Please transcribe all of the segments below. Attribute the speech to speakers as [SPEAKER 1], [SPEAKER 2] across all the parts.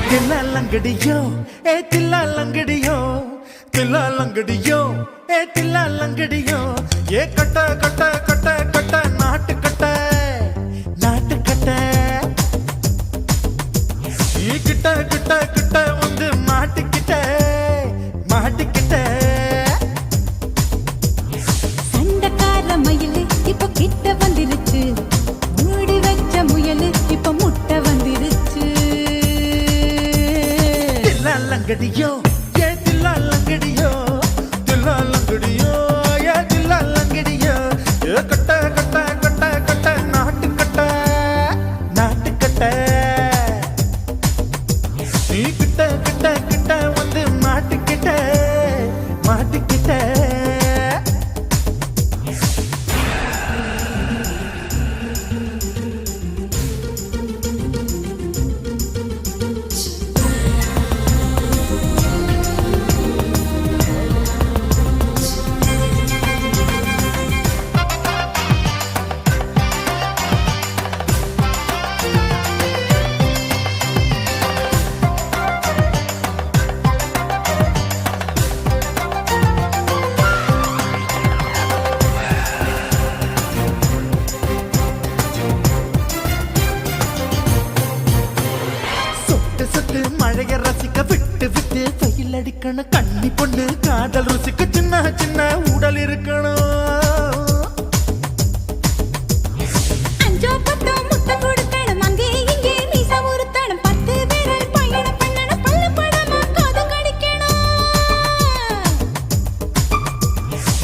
[SPEAKER 1] தில்லாலங்கடியோ ஏ தில்லாலங்கடியோ தில்லாலங்கடியோ ஏ தில்லாலங்கடியோ ஏ கட்ட கட்ட கட்ட கட்ட நாட்டு கட்ட நாட்டு கட்ட ஈ கிட்ட கிட்ட கிட்ட வந்து மாட்டிக்கிட்ட மாட்டிக்கிட்ட
[SPEAKER 2] சண்டக்கார மயிலு இப்ப கிட்ட வந்துருச்சு மூடி வச்ச முயலு இப்ப முட்டை வந்துருச்சு
[SPEAKER 1] தில்லாலங்கடியோ ஏ தில்லாலங்கடியோ தில்லாலங்கடியோ ஏ தில்லாலங்கடியோ ஏ கட்ட கட்ட கட்ட கட்ட நாட்டு கட்ட நாட்டு கட்ட நீ கிட்ட கிட்ட கிட்ட வந்து மாட்டிக்கிட்ட மாட்டிக்கிட்ட மழைய ரசிக்க விட்டு விட்டு வெயில் அடிக்கணும் கண்ணி பொண்ணு காதல் ருசிக்க சின்ன சின்ன உடல் இருக்கணும்
[SPEAKER 2] அஞ்சோ பத்தோ முட்டை கொடுக்கணும் அங்கே இங்கே மீசா உருத்தணும் 10 பேரல் பயணம் பண்ணணும் பல்ல படமா காது கடிக்கணும்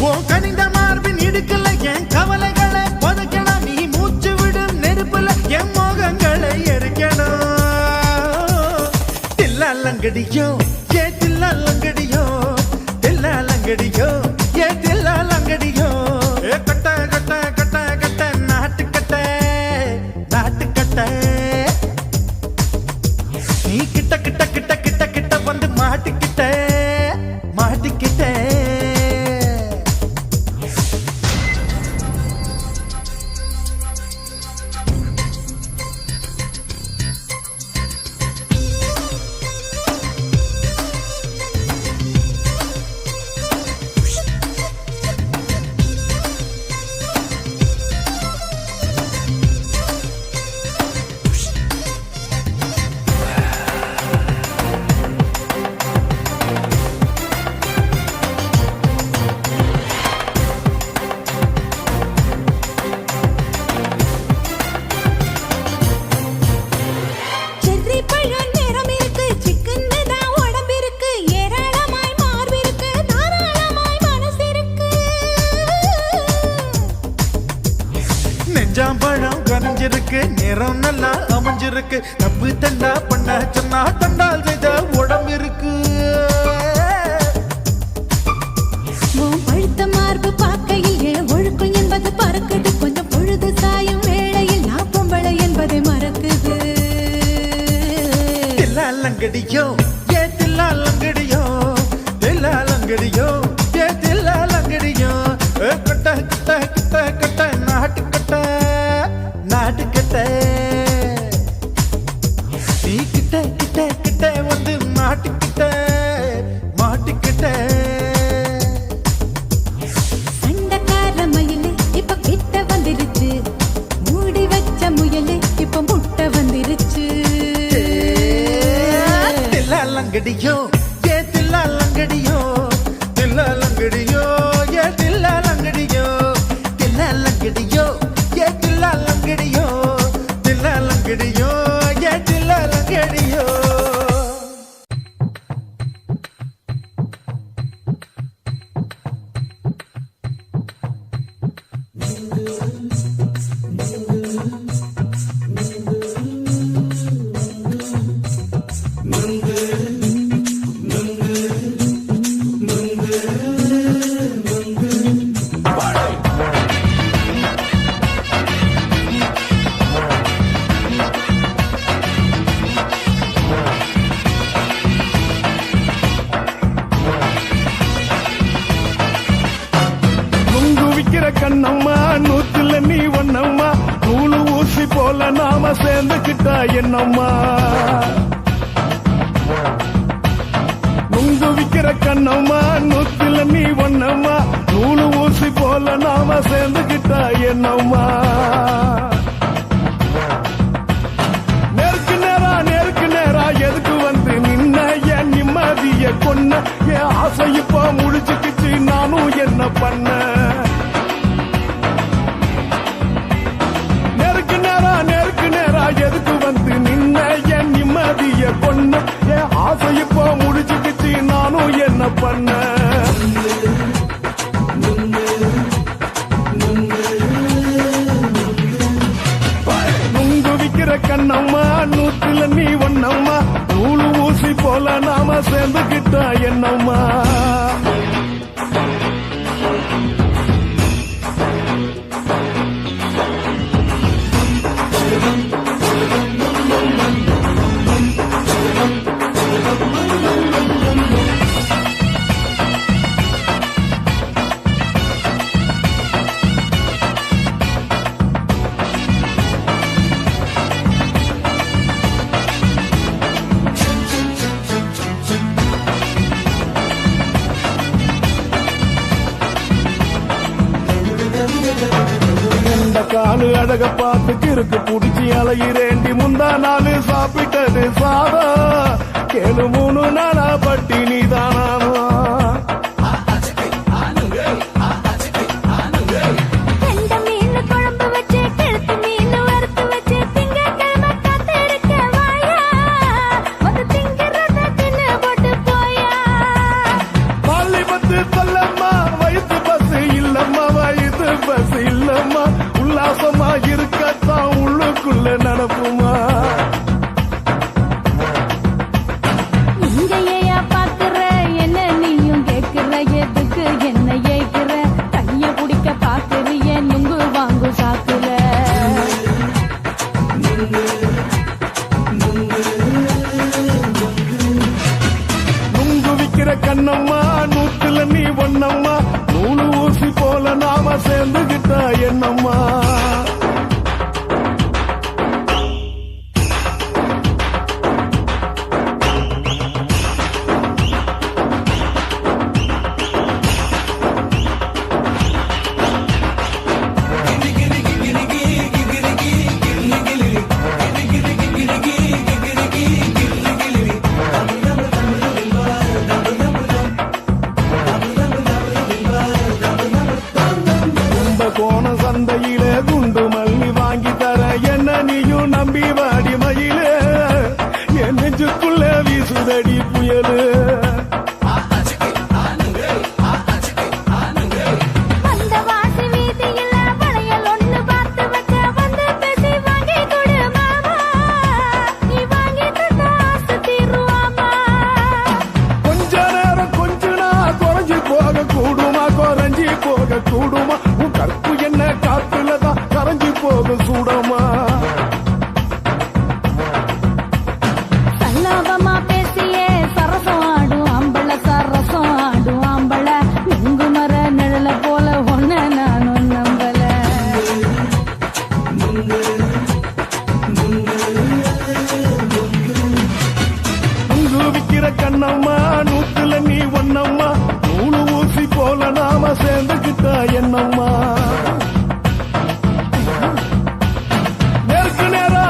[SPEAKER 1] ஓ கனிந்த மார்பின் இடுக்கல என் கவலைகளை புதைக்கணும் நீ மூச்சு விடும் நெருப்புல என் மோகங்களை எரிக்கணும் தில்லாலங்கடியோ ஏ தில்லாலங்கடியோ தில்லாலங்கடியோ ஏ தில்லாலங்கடியோ ஏ கட்ட கட்ட கட்ட கட்ட நாட்டு கட்ட நாட்டு கட்ட நீ கிட்ட கிட்ட கிட்ட கிட்ட கிட்ட வந்து மாட்டிக்கிட்ட மாட்டிக்கிட்ட நெஞ்சாம்பழம் கரைஞ்சிருக்கு நிறம் நல்லா அமைஞ்சிருக்கு தப்பு தண்டா பண்ண சொன்னா தண்டால் செய்த உடம்பு இருக்கு
[SPEAKER 2] பழுத்த மார்பு பார்க்கையில் ஒழுக்கம் என்பது பறக்குது கொஞ்சம் பொழுது சாயும் வேளையில் நான் பொம்பளை என்பதை மறக்குது
[SPEAKER 1] தில்லாலங்கடியோ ஏ தில்லாலங்கடியோ தில்லாலங்கடியோ ஏ தில்லாலங்கடியோ கட்ட கட்ட கட்ட கட்ட நாட்டு கட்ட நாட்டு கட்ட நீ கிட்ட கிட்ட கிட்ட வந்து மாட்டிக்கிட்ட மாட்டிக்கிட்ட
[SPEAKER 2] சண்டக்கார மயிலு இப்ப கிட்ட வந்துருச்சு மூடி வச்ச முயலு இப்ப முட்டை வந்துருச்சு
[SPEAKER 1] தில்லாலங்கடியோ ஏ தில்லாலங்கடியோ தில்லாலங்கடியோ ஏ தில்லாலங்கடியோ தில்லாலங்கடியோ ஏ தில்லாலங்கடியோ தில்லாலங்கடியோ ஏ தில்லாலங்கடியோ
[SPEAKER 3] கண்ணம்மா நூத்துல நீ ஒன்னம்மா நூலு ஊசி போல நாம சேர்ந்துக்கிட்டா என்னம்மா கண்ணம்மா நூத்துல நீ ஒண்ணம்மா நூலு ஊசி போல நாம சேர்ந்துகிட்டா என்னம்மா நேருக்கு நேரா எதுக்கு வந்து நின்ன என் நிம்மதிய கொன்ன என் ஆசை இப்ப முடிச்சுக்கிச்சு நானும் என்ன பண்ண நேருக்கு நேரா எதுக்கு வந்து நின்ன என் நிம்மதிய கொன்ன என் ஆசை இப்ப முடிச்சுக்கிச்சு நானும் என்ன பண்ண நுங்கு விக்கிற கண்ணம்மா நூத்துல நீ ஒண்ணம்மா நூலு ஊசி போல நாம சேர்ந்துகிட்டா என்னம்மா காலு அழக பார்த்து கிறுக்கு புடிச்சு அலையிறேண்டி முந்தா நாலு சாப்பிட்டது சாதா கேளு 3 நாளா பட்டினி தானானோ
[SPEAKER 2] கெண்ட மீன் குழம்பு வச்சு கெளுத்து மீன் வறுத்து வச்சு திங்கட்கிழமை காத்திருக்க வாயா வந்து திங்கிறத தின்னு போட்டு போயா
[SPEAKER 3] பள்ளி பத்து சொல்லம்மா வயிற்று பஸ் இல்லம்மா வயிற்று பஸ் இல்லம்மா உல்லாசமா இருக்கத்தான் உள்ளுக்குள்ள நடப்புமா
[SPEAKER 2] இங்கேயா பாக்குற என்ன நீயும் கேக்குற எதுக்கு என்ன ஏக்குற கைய குடிக்க பாக்குறிய நுங்கு வாங்கு சாக்குற
[SPEAKER 3] நுங்கு விக்கிற கண்ணம்மா நூத்துல நீ ஒண்ணம்மா நூலு ஊசி போல நாம சேர்ந்துகிட்டா என்னம்மா கோண சந்தையில குண்டு மல்லி வாங்கி தர என்ன நீயும் நம்பி வாடி மயிலே என் நெஞ்சுக்குள்ள வீசுதடி புயலு
[SPEAKER 2] அந்த வாசி வீதியில வளையல் ஒண்ணு பார்த்து வச்ச வந்து பேசி வாங்கி கொடு மாமா நீ வாங்கி தந்த ஆசை தீருவாமா
[SPEAKER 3] கொஞ்ச நேரம் கொஞ்ச நாள் குறைஞ்சி போக கூடுமா குறைஞ்சி போக கூடுமா உன் கற்பு என்ன காத்துலதான் கரைஞ்சி போக சூடமா
[SPEAKER 2] சல்லாபமா பேசியே சரசம் ஆடும் ஆம்பள சரசம் ஆடும் ஆம்பள நுங்கு மர நிழல போல ஒன்ன நானும் நம்பல
[SPEAKER 3] நுங்கு விக்கிற கண்ணம்மா நூத்துல நீ ஒண்ணம்மா நூலு ஊசி போல நாம சேர்ந்துகிட்டா என்னம்மா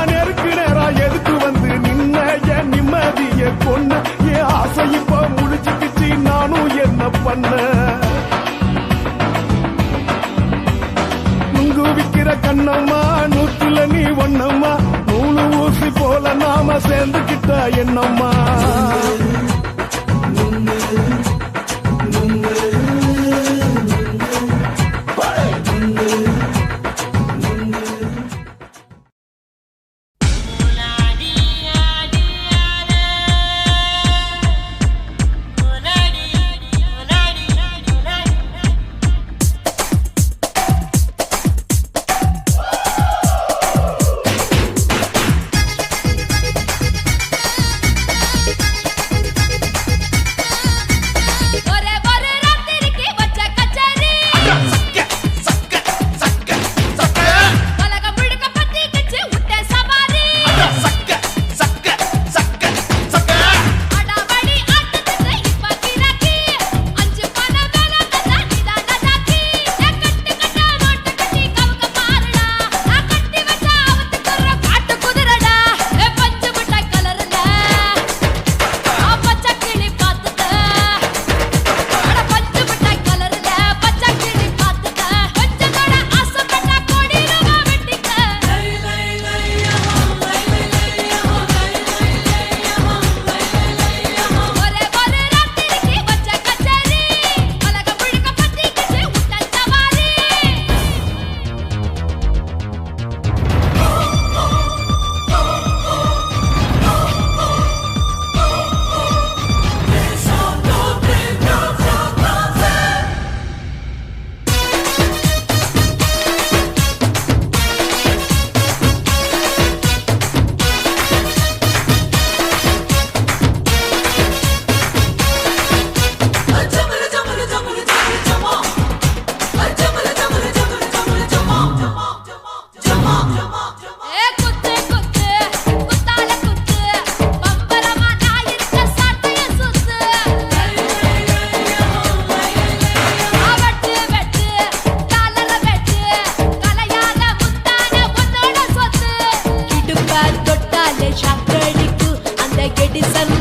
[SPEAKER 3] நேருக்கு நேரா எதுக்கு வந்து நின்ன என் நிம்மதிய கொன்ன என் ஆசை இப்ப முடிச்சுக்கிச்சு நானும் என்ன பண்ண நுங்கு விக்கிற கண்ணம்மா நூத்துல நீ ஒண்ணம்மா நூலு ஊசி போல நாம சேர்ந்துகிட்டா என்னம்மா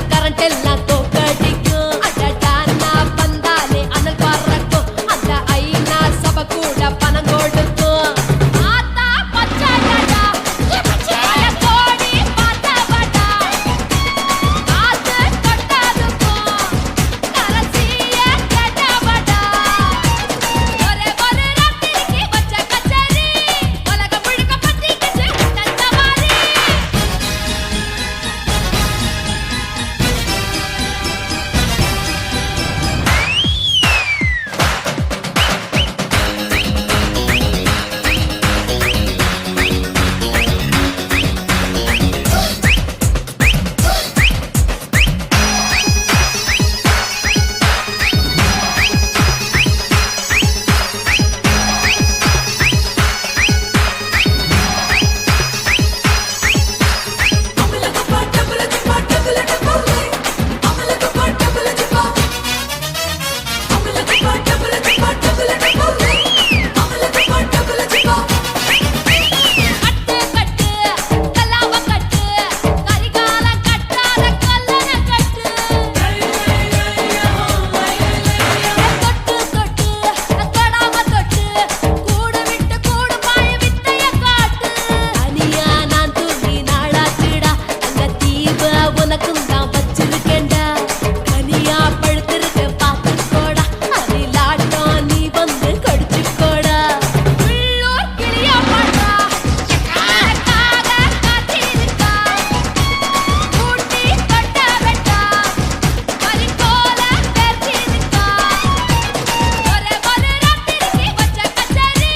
[SPEAKER 2] கரண்ட் எல்லாம் தோக்கடிக்கும் அடடா நான் வந்தாலே அனல் பறக்கும் அந்த ஐநா சபை கூட பணம் கொடுக்கும் ஆத்தா பச்சாடா பச்சாய கோடி பாத்தவடா ஆத்து கொட்டாதுக்கும் கரசிய கேட்டவடா ஒரே ஒரு ராத்திரிக்கு வச்ச கச்சேரி உலகம் முழுக்க பத்திக்கிச்சு உட்டன் சவாரி கட்டு கட்டு கல்லாவ கட்டு கரிகால கட்டாத கல்லன கட்டு தொட்டு தொட்டு தொடாம தொட்டு கூடு விட்டு கூடு பாய வித்தைய காட்டு தனியா நான் தூங்கி நாளாச்சுடா அங்க தீப உனக்கும் தான் வச்சிருக்கேன்டா கனியா பழுத்திருக்க பார்த்துக்கோடா அதிலாட்டம் நீ வந்து கடிச்சுக்கோடா உள்ளூர் கிளியா பாட்டா எனக்காக காத்திருக்கா கூட்டி கட்ட வெட்டா பறிக்கோல பெர்ச்சிருக்கா ஒரே ஒரு ராத்திரிக்கு வச்ச கச்சேரி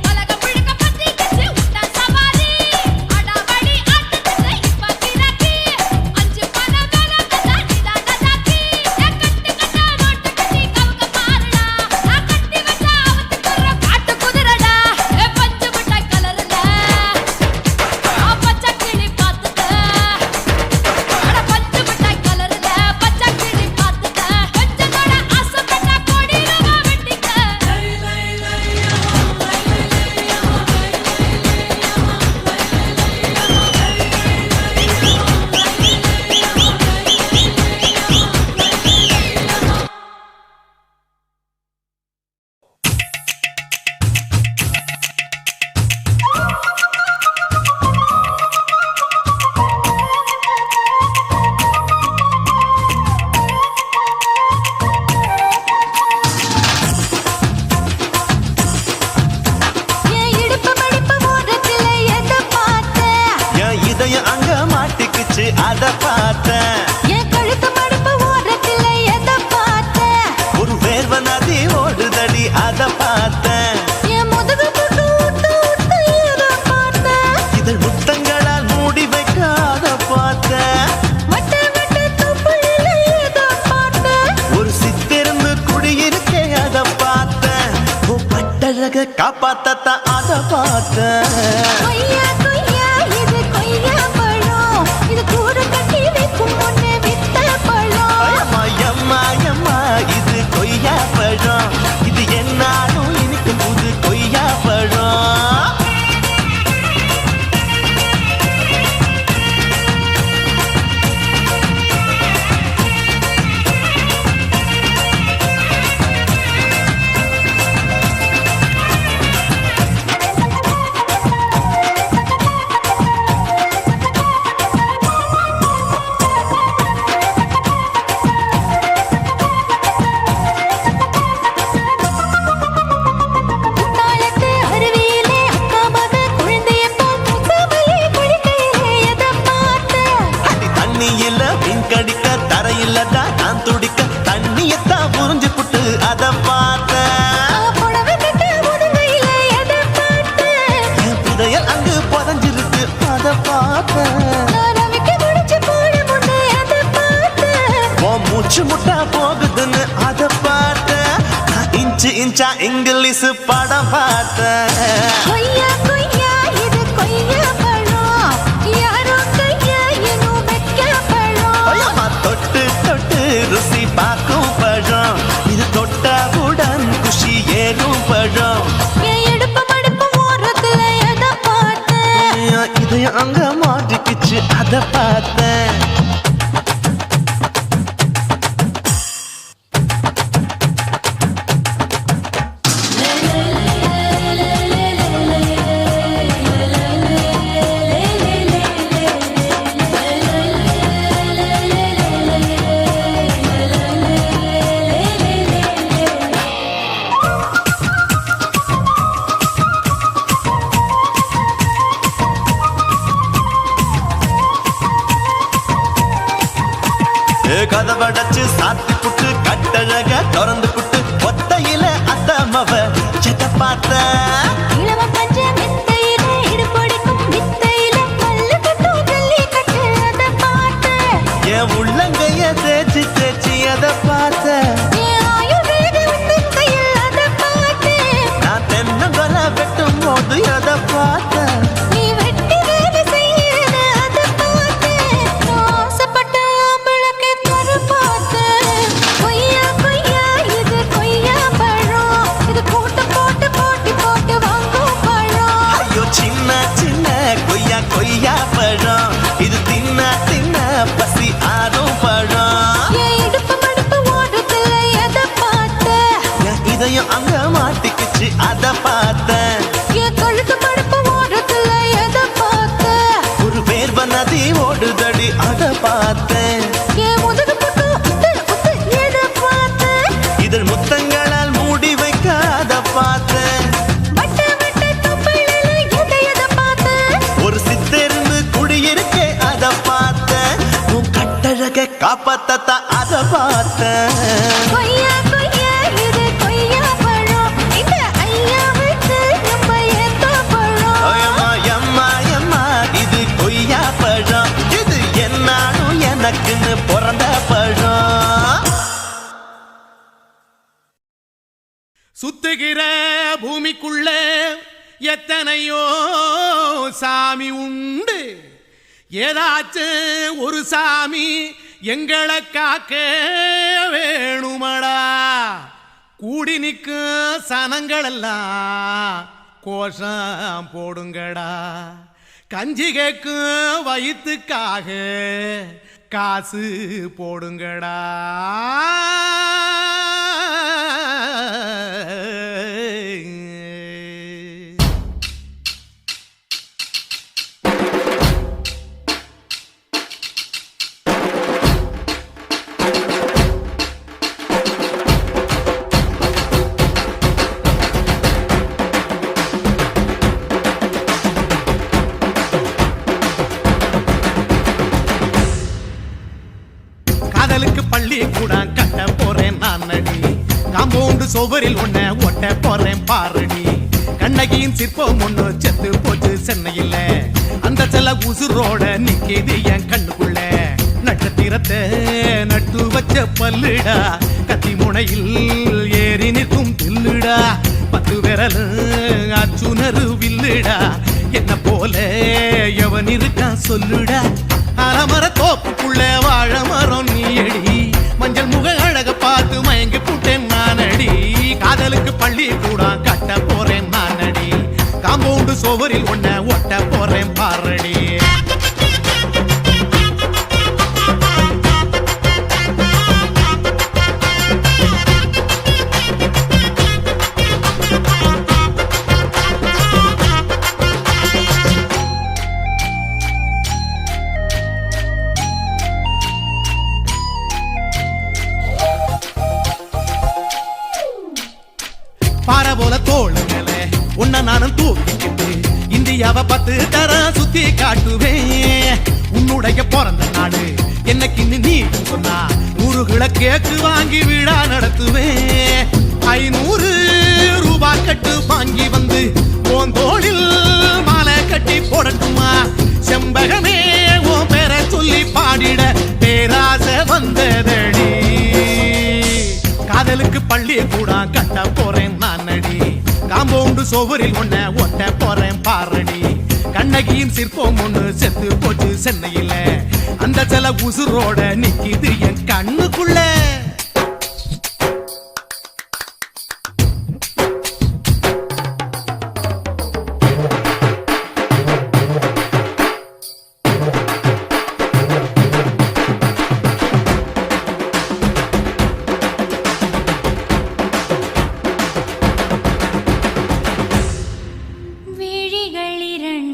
[SPEAKER 2] உலகம் முழுக்க பத்திக்கிச்சு உட்டன் சவாரி அடாவடி ஆட்டத்துல இப்ப கிராக்கி அஞ்சு பண வேலை கதா நீதாண்டா ஜாக்கி கட்டு கட்டா நோட்டு கட்டி கவுக்க பாருடா நான் கட்டி வச்சா அவத்துக்குற காட்டு குதிரடா பஞ்சு மிட்டாய் கலர்ல பச்சை கிளி பார்த்துக்க அட பஞ்சு மிட்டாய் கலர்ல பச்சை கிளி பார்த்துக்க கொஞ்சம் கூட ஆசைப்பட்டா கோடி ரூபா வெட்டிக்க என் இடுப்பு மடிப்பு ஓரத்துல எதை பார்த்தேன்
[SPEAKER 1] என் இதயம் அங்க மாட்டிக்கிச்சு அத பார்த்தேன்
[SPEAKER 2] என் கழுத்து மடிப்பு ஓரத்துல எதை பார்த்தேன்
[SPEAKER 1] ஒரு வேர்வ நதி ஓடுதடி அத பார்த்தேன்
[SPEAKER 2] என் முதுகு புட்டு ஊத்து ஊத்து எதை பார்த்தேன்
[SPEAKER 1] இதழ் முத்தங்களால் மூடி வைக்க அத பார்த்தேன்
[SPEAKER 2] வட்ட வட்ட தொப்புள்ள எதை பார்த்தேன்
[SPEAKER 1] ஒரு சித்திரந்து குடியிருக்கே அத பார்த்தேன் உன் பட்டழக காப்பாத்தத்தான் அத பார்த்தேன்
[SPEAKER 2] கொய்யா கொய்யா இது கொய்யா பழம் இது கூடு கட்டி வைக்கும் முன்னே வித்த பழம்
[SPEAKER 1] அம்மா எம்மா எம்மா இது கொய்யா பழம் இது என்னாலும் இனிக்கும் புது கொய்யா பழம்
[SPEAKER 2] குத்தாலத்து அருவியிலே அக்கா மக குழந்தைய போல் முகமையை குளிக்கையிலே எதை பார்த்தேன்
[SPEAKER 1] அடி தண்ணி இல்ல மீன் கடிக்க தரையில்ல தான் நான் துடிக்க தண்ணியத்தான் புரிஞ்சு புட்டு அத பார்த்தேன்
[SPEAKER 2] புடவை கட்ட முதுகையிலே எதை பார்த்தேன்
[SPEAKER 1] என் புதையல் அங்கு புதஞ்சிருக்கு அத பார்த்தேன்
[SPEAKER 2] நான் ரவிக்கு முடிச்சு போட முன்னே எதை பார்த்தேன்
[SPEAKER 1] உன் மூச்சு முட்டா போகுதுன்னு அத பார்த்தேன் நான் இன்ச்சு இன்ச்சா இங்கிலீஷ் படம் பார்த்தேன்
[SPEAKER 2] கொய்யா கொய்யா இது கொய்யா பழம் யாரோ கையா இன்னும் வைக்க பழம்
[SPEAKER 1] ஐயம்மா தொட்டு தொட்டு ருசி பார்க்கும் பழம் இது தொட்டவுடன் குஷி ஏறும் பழம்
[SPEAKER 2] என் இடுப்பு மடுப்பு ஓரத்துல எதை பார்த்தேன்
[SPEAKER 1] இதயம் அங்க மாட்டிக்கிச்சு அத பார்த்தேன்
[SPEAKER 4] கதவடைச்சு சாத்தி புட்டு கட்டழக திறந்து புட்டு ஒத்தையில அத்தமவ செத்த பார்த்த
[SPEAKER 2] இளவ பஞ்ச மெத்தையில இடுப்பொடிக்கும் வித்தையில மல்லு கட்டும் ஜல்லி கட்டு அத பார்த்த
[SPEAKER 4] என் உள்ளங்கைய தேய்ச்சி தேய்ச்சி அத பார்த்த
[SPEAKER 2] என் ஆயுர்வேத உந்தன் கையில் அத பார்த்த
[SPEAKER 4] நான் தென்னங்கொல வெட்டும் போது அத பார்த்த
[SPEAKER 2] நீ வெட்டி வேலை செய்யறத அத பார்த்த ஆசைப்பட்ட ஆம்பளக்கு தர பார்த்த கொய்யா கொய்யா இது கொய்யா பழம் இது போட்டு போட்டு போட்டி போட்டு வாங்கும் பழம்
[SPEAKER 4] ஐயோ சின்ன சின்ன கொய்யா கொய்யா பழம் இது தின்ன தின்ன பசி ஆறும் பழம்
[SPEAKER 2] என் இடுப்பு மடுப்பு ஓடுதுல எத பார்த்த
[SPEAKER 4] என் இதயம் அங்க மாட்டிக்குச்சு அத பார்த்தேன்
[SPEAKER 2] என் கழுத்து மடுப்பு ஓடுதுல எத பார்த்த
[SPEAKER 4] ஒரு வேர்வ நதி ஓடுதடி அத பார்த்தேன்
[SPEAKER 2] என் முதுகு புட்டு உத்து உத்து எத பார்த்த
[SPEAKER 4] இதழ் முத்தங்களால் மூடி வைக்க அத பார்த்தேன்
[SPEAKER 2] வட்ட வட்ட தொப்பையில எத பார்த்த
[SPEAKER 4] ஒரு சித்தெருந்து குடியிருக்கே அத பார்த்தேன் உன் கட்டழக காப்பாத்தத்தா அத பார்த்தேன்
[SPEAKER 2] கொய்யா கொய்யா இது கொய்யா பழம் இந்த ஐயாவுக்கு நம்ம ஏத்த பழம்
[SPEAKER 4] அம்மா எம்மா எம்மா இது கொய்யா பழம் இது என்னாலும் எனக்குன்னு பிறந்த பழம்
[SPEAKER 1] சுத்துகிற பூமிக்குள்ள எத்தனையோ சாமி உண்டு ஏதாச்சும் ஒரு சாமி எங்களை காக்க வேணுமடா கூடி நிற்கும் சனங்களெல்லாம் கோஷம் போடுங்கடா கஞ்சி கேக்கும் வயிற்றுக்காக காசு போடுங்கடா காதலுக்கு பள்ளி கூட கட்ட போறேன் நான் நடி காம்பவுண்டு சுவரில் ஒன்ன ஒட்ட போறேன் பாரடி கண்ணகியின் சிற்பம் ஒண்ணு செத்து போச்சு சென்னையில அந்த செல உசுரோட நிக்கிது என் கண்ணுக்குள்ள நட்சத்திரத்தை நட்டு வச்ச பல்லுடா கத்தி முனையில் ஏறி நிற்கும் தில்லுடா 10 விரல் அச்சுணரு வில்லுடா என்ன போல எவன் இருக்கான் சொல்லுடா அலமர தோப்புக்குள்ள வாழ மரம் நீயடி மஞ்சள் முக அழக பார்த்து மயங்கி புட்டேன் நானடி காதலுக்கு பள்ளி கூட கட்ட போறேன் நானடி காம்பவுண்டு சுவரில் ஒன்ன ஒட்ட போறேன் பாரடி பாறை போல தோளுங்களே உன்ன நானும் தூக்கிக்கிட்டு இந்தியாவை 10 தரம் சுத்தி காட்டுவேன் உன்னுடைய பிறந்த நாடு என்னைக்கு நீ சொன்னா 100 கிலோ கேக்கு வாங்கி விழா நடத்துவேன் 500 ரூபாய் கட்டு வாங்கி வந்து உன் தோளில் மாலை கட்டி போடட்டுமா செம்பகமே உன் பேரை சொல்லி பாடிட பேராசை வந்ததடி காதலுக்கு பள்ளி கூட கட்ட போறேன் நானடி காம்பவுண்டு சுவரில் ஒன்ன ஒட்ட போறேன் பாரடி கண்ணகியின் சிற்பம் ஒண்ணு செத்து போச்சு சென்னையில அந்த செல உசுரோட நிக்கிது என் கண்ணுக்குள்ள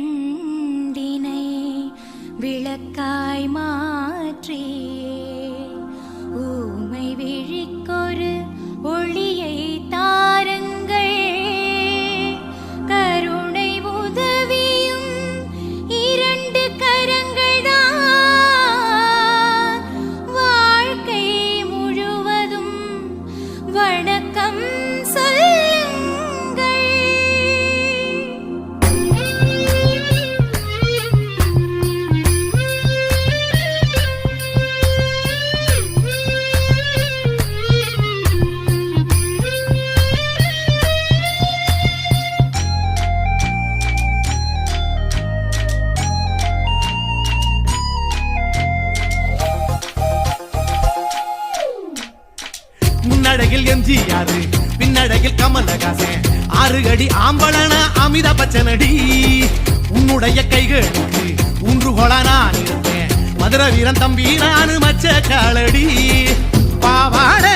[SPEAKER 2] விழிகளிரண்டினை விளக்காய் மாற்றியே
[SPEAKER 1] முன்னழகில் எம்ஜிஆர் பின்னழகில் கமலஹாசன் 6 அடி ஆம்பளன அமிதாப் பச்சனடி உன்னுடைய கைகளுக்கு ஊன்றுகோலா நான் இருப்பேன் மதுரை வீரன் தம்பி நானு மச்ச காலடி பாவாடை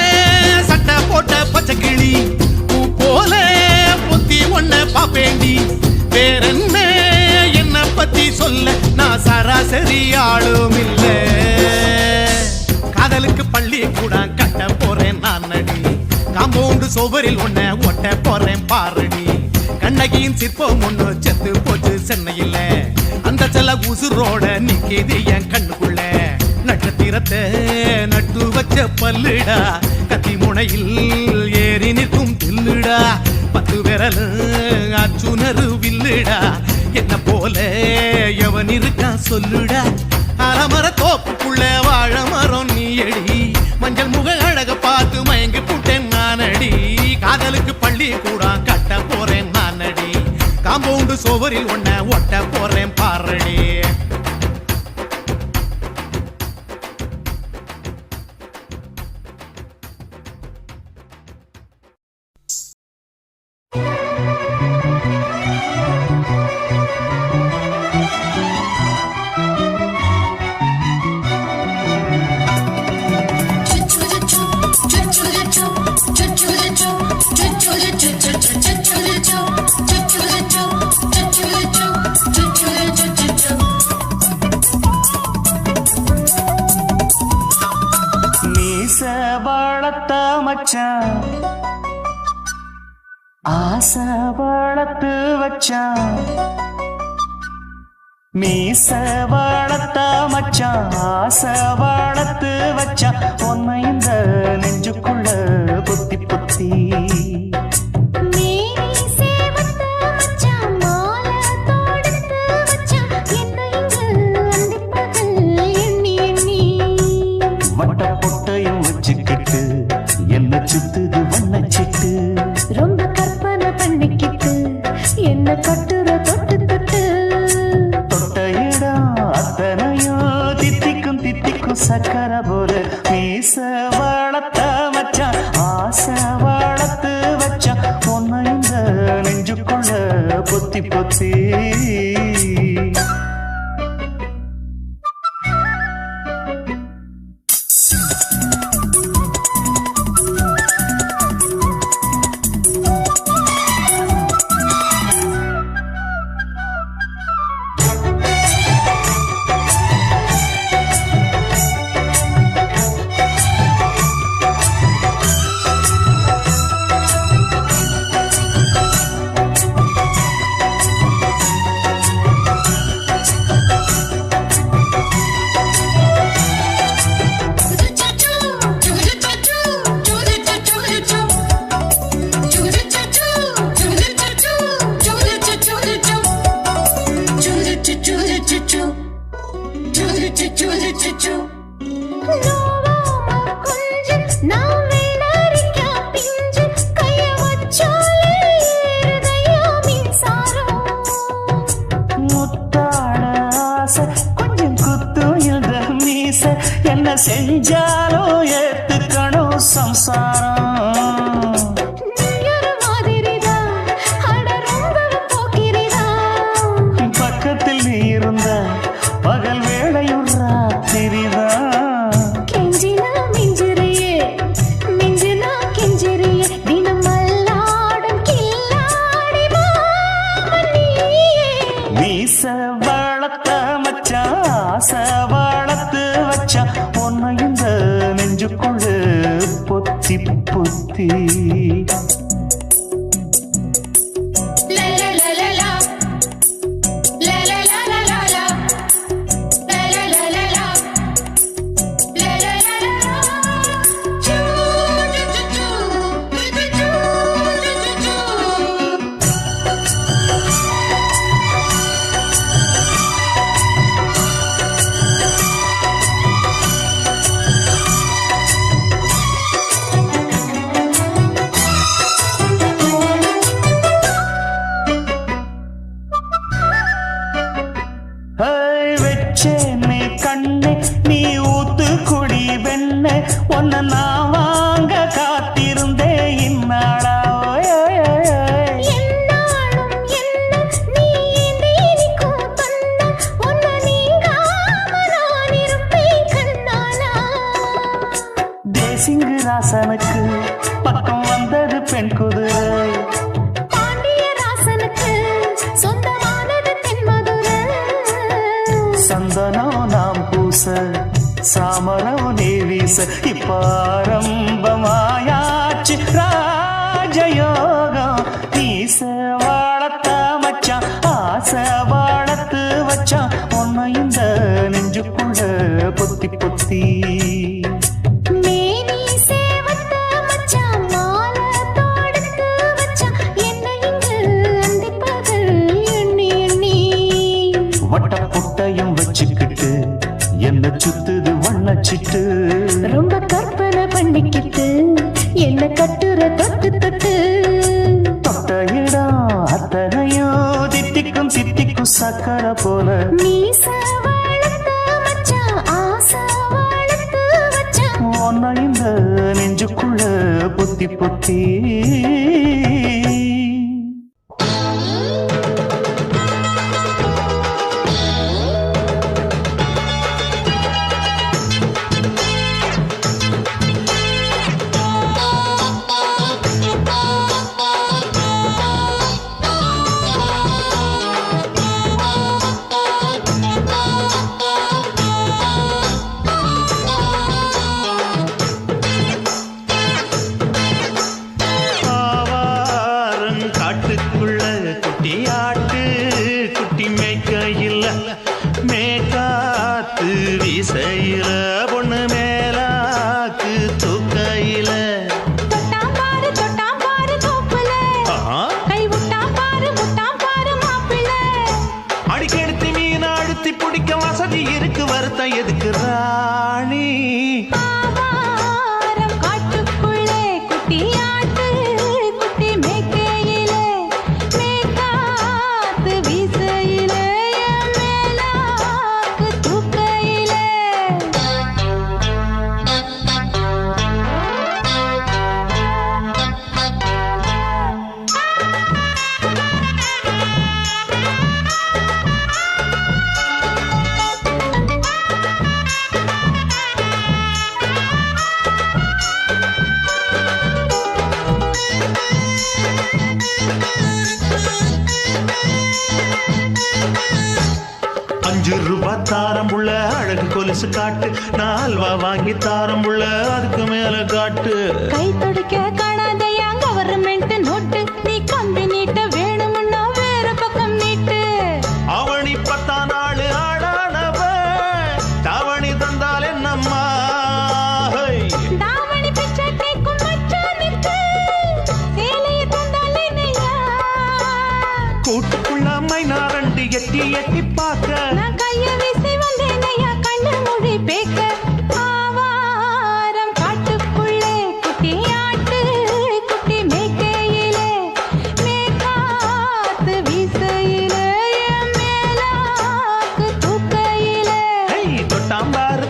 [SPEAKER 1] சட்டை போட்ட பச்சை கிளி பூ போல பொத்தி ஒன்ன பாப்பேண்டி வேறென்ன என்ன பத்தி சொல்ல நான் சராசரி ஆளும் இல்ல காதலுக்கு பள்ளி கூட கட்ட போறேன் நான் நடி காம்பவுண்டு சுவரில் ஒன்ன ஒட்ட போறேன் பாரடி கண்ணகியின் சிற்பம் ஒண்ணு செத்து போச்சு சென்னையில அந்த செல்ல உசுரோட நிக்கிது என் கண்ணுக்குள்ள நட்சத்திரத்தை நட்டு வச்ச பல்லுடா கத்தி முனையில் ஏறி நிற்கும் தில்லுடா 10 விரல் அச்சுணரு வில்லுடா என்ன போல எவன் இருக்கான் சொல்லுடா அலமர தோப்புக்குள்ள வாழ மரம் நீ எடி மஞ்சள் முக அழக பார்த்து மயங்கி புட்டேன் நானடி காதலுக்கு பள்ளி கூட கட்ட போறேன் நானடி காம்பவுண்டு சுவரில் ஒன்ன ஒட்ட போறேன் பாரடி
[SPEAKER 5] ஆசை வளர்த்து வச்சான் மீச வளர்த்த மச்சான் ஆசை வளர்த்து வச்சான் உன்னை இந்த நெஞ்சுக்குள்ள பொத்தி பொத்தி வட்ட பொட்டையும் வச்சுக்கிட்டு என்ன சுத்துது வண்ணச்சிட்டு
[SPEAKER 2] ரொம்ப கற்பனை பண்ணிக்கிட்டு என்ன கட்டுற தொட்டு தொட்டு
[SPEAKER 5] தொட்ட இடம் அத்தனையும் தித்திக்கும் தித்திக்கும் சக்கர போல மீச வளர்த்த மச்சான் ஆசை வளர்த்து வச்சான் உன்னை இந்த நெஞ்சுக்குள்ள பொத்தி பொத்தி என்ன செஞ்சாலும் ஏத்துக்கணும் சம்சாரம் பக்கத்தில் நீ இருந்த பகல் வேளையும் ராத்திரிதான்
[SPEAKER 2] கெஞ்சினா மிஞ்சிறியே மிஞ்சினா கெஞ்சிறியே தினம் மல்லாடும் கில்லாடி மாமணியே
[SPEAKER 5] மீச வளர்த்த மச்சான் ஆசை வளர்த்து வச்சா உன்னை இந்த நெஞ்சுக்குள்ள பொத்தி பொத்தி வெச்சேனே கண்ணே நீ ஊத்து குடி வெண்ணே உன்னை நான் வாங்க காத்தி சிங்கராசனுக்கு பக்கம் வந்தது பெண் குதிரை.
[SPEAKER 2] பாண்டிய ராசனுக்கு சொந்தமானது தென்மதுரை.
[SPEAKER 5] சந்தனம் நாம் பூச சாமரம் நீ வீச இப்ப ஆரம்பமாயாச்சு ராஜயோகம். நீச வாழத்த மச்சான் ஆசை வாழத்து வச்சான் உன்னை இந்த நெஞ்சுக்குள்ள பொத்தி பொத்தி.
[SPEAKER 2] மேனி சேவத்த மச்சான் மாலை தோடுத்து வச்சான் என்னை இங்கு அண்டிப்பகல் எண்ணி எண்ணி.
[SPEAKER 5] வட்ட புட்டையும் வச்சுக்கிட்டு என்ன சுத்துது வண்ணச்சிட்டு.
[SPEAKER 2] ரொம்ப கற்பனை பண்ணிக்கிட்டு என்ன கட்டுற தொட்டு தொட்டு.
[SPEAKER 5] தொட்ட இடம் அத்தனையும் தித்திக்கும் சித்திக்கும் சக்கரை போல.
[SPEAKER 2] மீச வளர்த்த மச்சான் ஆசை வளர்த்து வச்சான்
[SPEAKER 5] உன்னை இந்த நெஞ்சுக்குள்ள பொத்தி பொத்தி.
[SPEAKER 1] காட்டுக்குள்ள குட்டி ஆட்டு குட்டி மேய்க்கையில் மேக்காத்து வீசையில பொண்ணு மேலாக்கு தூக்கையில.
[SPEAKER 2] தொட்டாம் பாரு தோப்புல கை விட்டாம் பாரு மாப்பிள்ளை.
[SPEAKER 1] அடிக்கெடுத்து மீன் அழுத்தி பிடிக்க வசதி இருக்கு வருத்தம் எதுக்கு ராணி.
[SPEAKER 2] ஆவாரம் காட்டுக்குள்ளே குட்டி ஆட்டு குட்டி மேய்க்கையிலே மேய்க்காத்து வீசையிலே என் மேலாக்கு தூக்கையிலே.
[SPEAKER 1] ₹5 தாரம்புள்ள அழகு கொலுசு காட்டு. 4 வாங்கி தாரம்புள்ள அதுக்கு மேல காட்டு.
[SPEAKER 2] கை துடிக்க காணாதையா கவர்மெண்ட் நோட்டு. நீ கம்பி நீட்ட வேணும்னா வேற பக்கம் நீட்டு.
[SPEAKER 1] அவனி 10 நாள் ஆடானவ தாவணி தந்தால் என்னம்மா.
[SPEAKER 2] தாவணி பிச்சை கேக்கும் மச்சானுக்கு சேலையை தந்தால் என்னையா.
[SPEAKER 1] கூட்டுக்குள்ள மைனாரண்டு எட்டி எட்டி பார்க்க.
[SPEAKER 2] நான் கைய வீசி வந்தேனையா கண்ணு மொழி பேக்க. ஆவாரம் காட்டுக்குள்ளே குட்டி ஆட்டு குட்டி மேய்க்கையிலே மேய்க்காத்து வீசையிலே என் மேலாக்கு தூக்கையிலே.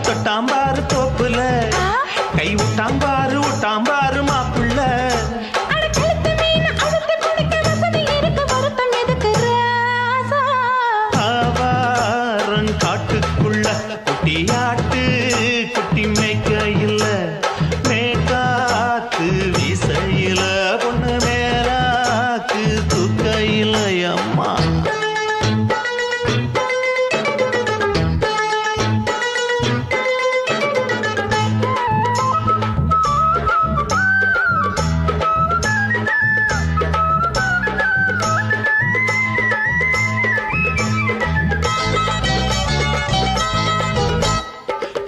[SPEAKER 1] தொட்டாம்பாரு தோப்புல கை விட்டாம்பாரு மாப்பிள்ள.
[SPEAKER 2] அட கழுத்து மீன் அழுத்தி பிடிக்க வசதி இருக்கு வருத்தம் எதுக்கு ராசா.
[SPEAKER 1] ஆவாரம் காட்டுக்குள்ள குட்டி ஆட்டு குட்டி மேய்க்கையில் மேற்காத்து வீசையில பொண்ணு மேலாக்கு தூக்கையில் அம்மா.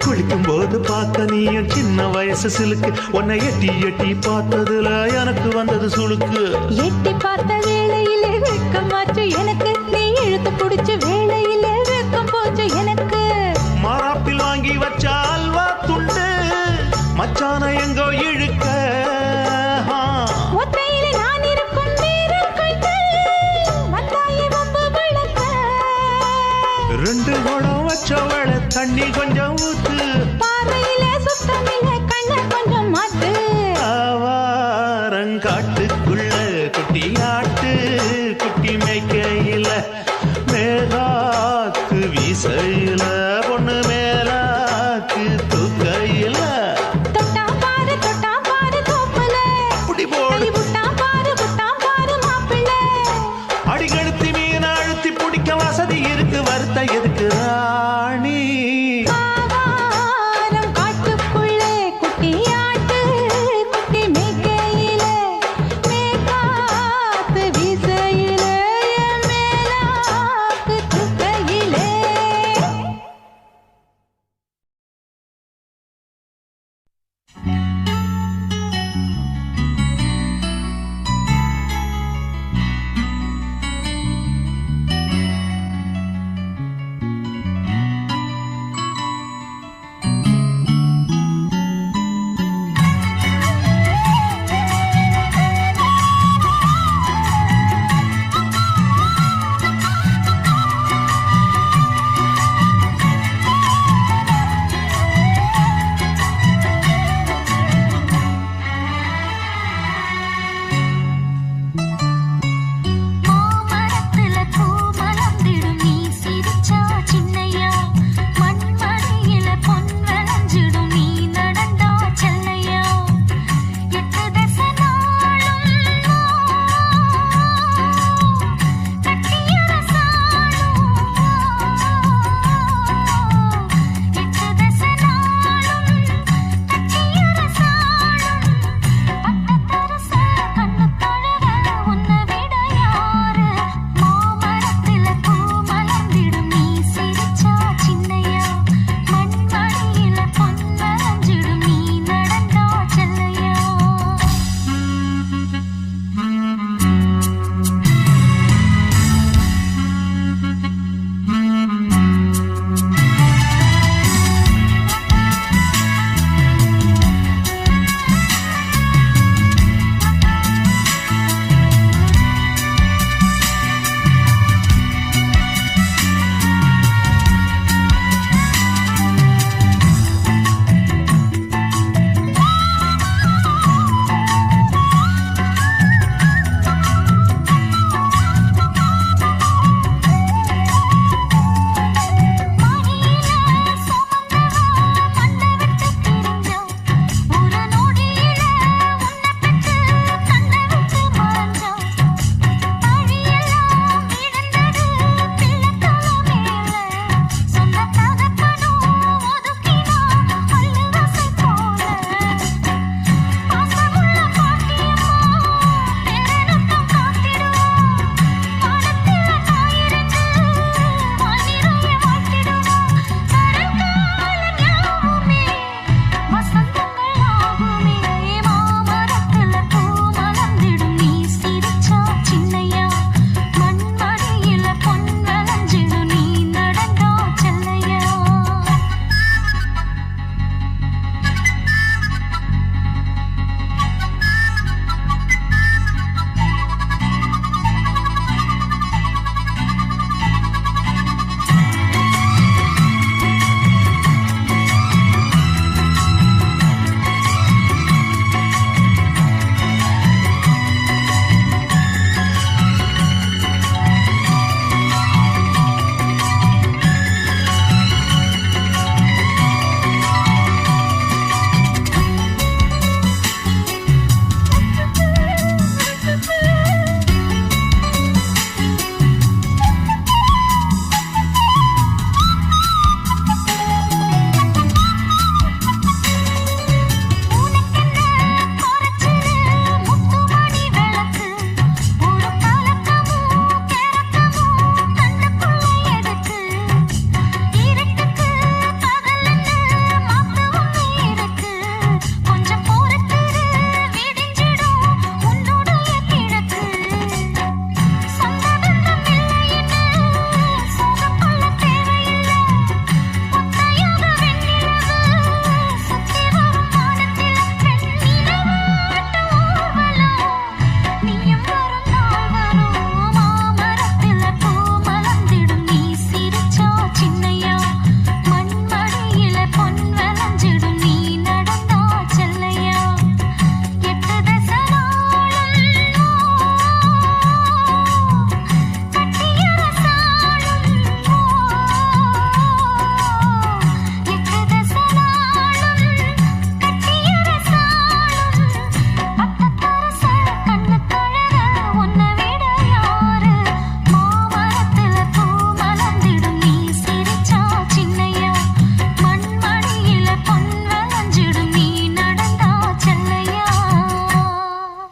[SPEAKER 1] குளிக்கும் போது பார்த்த நீயும் சின்ன வயசு சிலுக்கு. உன்னை எட்டி எட்டி பார்த்ததுல எனக்கு வந்தது சுளுக்கு.
[SPEAKER 2] எட்டி பார்த்த வேளையிலே வெட்கமாச்சு எனக்கு. நீ இழுத்து பிடிச்ச வேளையிலே வெட்கம் போச்சு எனக்கு.
[SPEAKER 1] மாறாப்பில் வாங்கி வச்ச அல்வா துண்டு மச்சான எங்கோ இழுக்க.
[SPEAKER 2] ஒத்தையிலே நான் இருக்கும் நேரம் கண்டு வந்தாயே வம்பு விளக்க.
[SPEAKER 1] 2 குடம் வச்சவள தண்ணி கொஞ்சம் ஊத்து.
[SPEAKER 2] பாறையிலே சுத்தமில்லை